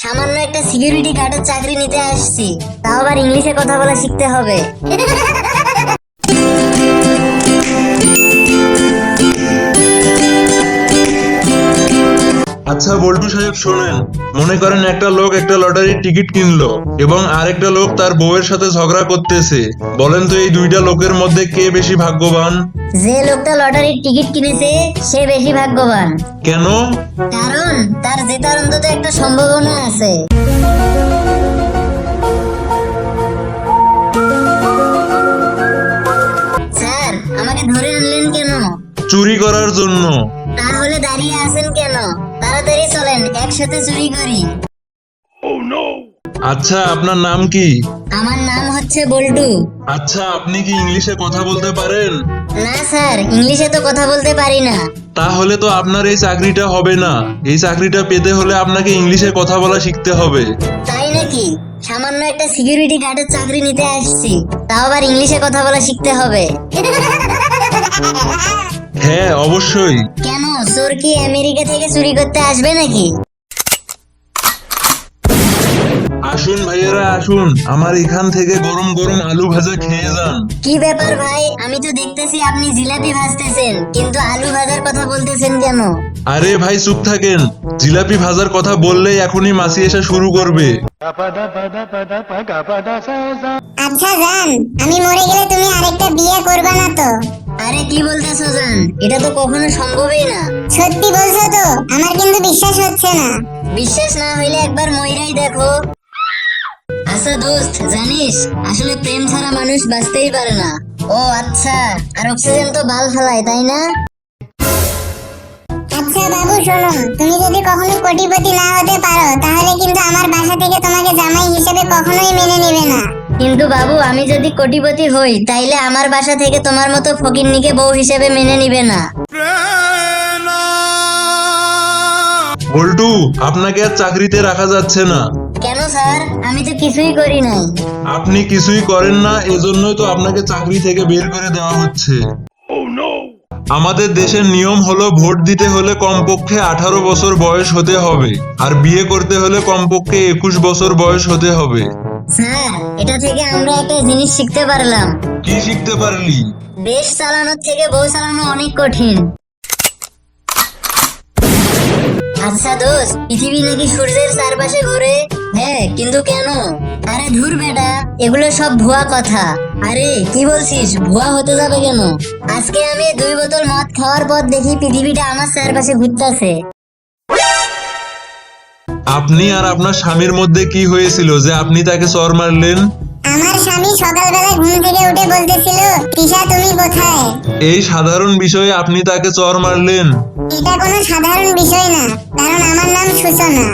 সামান্য একটা সিকিউরিটি গার্ডের চাকরি নিতে আসছি, তাও আবার ইংলিশে কথা বলা শিখতে হবে। আচ্ছা বল্টু সাহেব শোনেন, মনে করেন একটা লোক একটা লটারির টিকিট কিনলো এবং আরেকটা লোক তার বউয়ের সাথে ঝগড়া করতেছে। বলেন তো এই দুইটা লোকের মধ্যে কে বেশি ভাগ্যবান? যে লোকটা লটারির টিকিট কিনেছে সে বেশি ভাগ্যবান। কেন? কারণ তার জেতার অন্তত একটা সম্ভাবনা আছে। স্যার, আমাকে ধরে আনলেন কেন? চুরি করার জন্য। তাহলে দাঁড়িয়ে আছেন কেন? তাড়াতাড়ি চলেন, একসাথে চুরি করি। আচ্ছা আপনার নাম কি? আমার নাম হচ্ছে বল্টু। আচ্ছা আপনি কি ইংলিশে কথা বলতে পারেন? না স্যার, ইংলিশে তো কথা বলতে পারি না। তাহলে তো আপনার এই চাকরিটা হবে না। এই চাকরিটা পেতে হলে আপনাকে ইংলিশে কথা বলা শিখতে হবে। তাই নাকি? সামান্য একটা সিকিউরিটি গার্ডের চাকরি নিতে আসছি, তাও আবার ইংলিশে কথা বলা শিখতে হবে। হ্যাঁ অবশ্যই। কেন, চোর কি আমেরিকা থেকে চুরি করতে আসবে নাকি? আসুন ভাইয়েরা আসুন, আমার এখান থেকে গরম গরম আলু ভাজা খেয়ে যান। কি ব্যাপার ভাই, আমি তো দেখতেছি আপনি জিলাপি ভাজতেছেন, কিন্তু আলু ভাজার কথা বলতেছেন কেন? আরে ভাই চুপ থাকেন, জিলাপি ভাজার কথা বললেই এখনই মাসি এসে শুরু করবে। আচ্ছা জান, আমি মরে গেলে তুমি আরেকটা বিয়ে করবে না তো? আরে কি বলতেছো জান, এটা তো কখনো সম্ভবই না। সত্যি বলছো তো? আমার কিন্তু বিশ্বাস হচ্ছে না। বিশ্বাস না হইলে একবার মইরাই দেখো। আচ্ছা দোস্ত, জানিস আসলে প্রেম ছাড়া মানুষ বাঁচতেই পারে না। ও আচ্ছা, আর অক্সিজেন তো বাল ফেলায়, তাই না? আচ্ছা বাবু শোনো, তুমি যদি কখনো কোটিপতি না হতে পারো তাহলে কিন্তু আমার বাসা থেকে তোমাকে জামাই হিসেবে কখনোই মেনে নেবে না। কিন্তু বাবু, আমি যদি কোটিপতি হই তাইলে আমার বাসা থেকে তোমার মতো ফকিন্নিকে বউ হিসেবে মেনে নিবে না। বল্টু আপনাকে আর চাকরিতে রাখা যাচ্ছে না। কেন স্যার, আমি তো কিছুই করি নাই। আপনি কিছুই করেন না, এজন্যই তো আপনাকে চাকরি থেকে বের করে দেওয়া হচ্ছে। আমাদের দেশের নিয়ম হলো ভোট দিতে হলে কমপক্ষে 18 বছর বয়স হতে হবে, আর বিয়ে করতে হলে কমপক্ষে 21 বছর বয়স হতে হবে। স্যার, এটা থেকে আমরা একটা জিনিস শিখতে পারলাম। কি শিখতে পারলি? দেশ চালানোর থেকে বউ চালানো অনেক কঠিন। আচ্ছা দোস্ত, পৃথিবী নাকি সূর্যের চারপাশে ঘুরে? হ্যাঁ, কিন্তু কেন? আরে ধুর বেটা, এগুলো সব ভুয়া কথা। আরে কি বলছিস, ভুয়া হতে যাবে কেন? আজকে আমি 2 বোতল মদ খাওয়ার পর দেখি পৃথিবীটা আমার চারপাশে ঘুরতেছে। আপনি আর আপনার স্বামীর মধ্যে কি হয়েছিল যে আপনি তাকে চর মারলেন? আমার স্বামী সকালবেলা ঘুম থেকে উঠে বলতেছিল, তিশা তুমি কোথায়? এই সাধারণ বিষয়ে আপনি তাকে চর মারলেন? এটা কোনো সাধারণ বিষয় না, কারণ আমার নাম সূচনা।